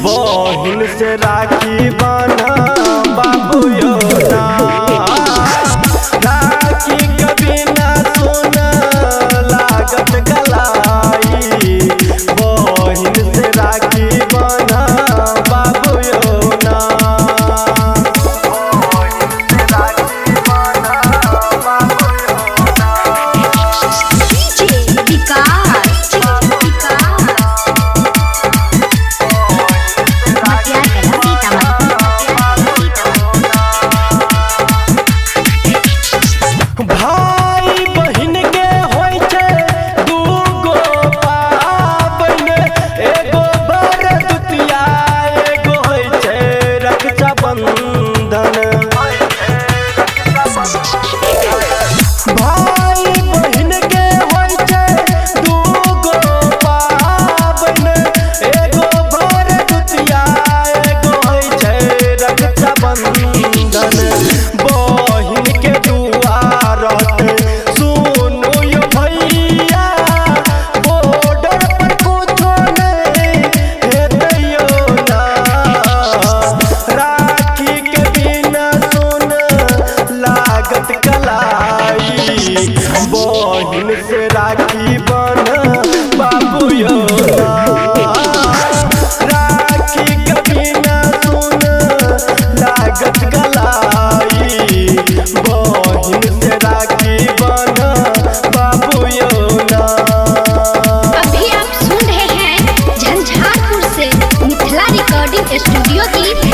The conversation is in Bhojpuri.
बहिन से राखी बना बाबू योना राखी कभी ना सुन लागत गलाई बहिन से राखी बना बाबू योना भाई बहिन के होय छै दूगो पाबन एगो बरदुतिया एगो होय छै रक्षा बंधन भाई बहिन के होय छै दूगो पाबन एगो बरदुतिया एगो होय छै रक्षा बंधन बहिन के बहिन से राखी बना बाबू योना राखी कभी ना सुन लागत गलाई बहिन से राखी बना बाबू योना। अभी आप सुन रहे हैं झंझारपुर से मिथिला रिकॉर्डिंग स्टूडियो की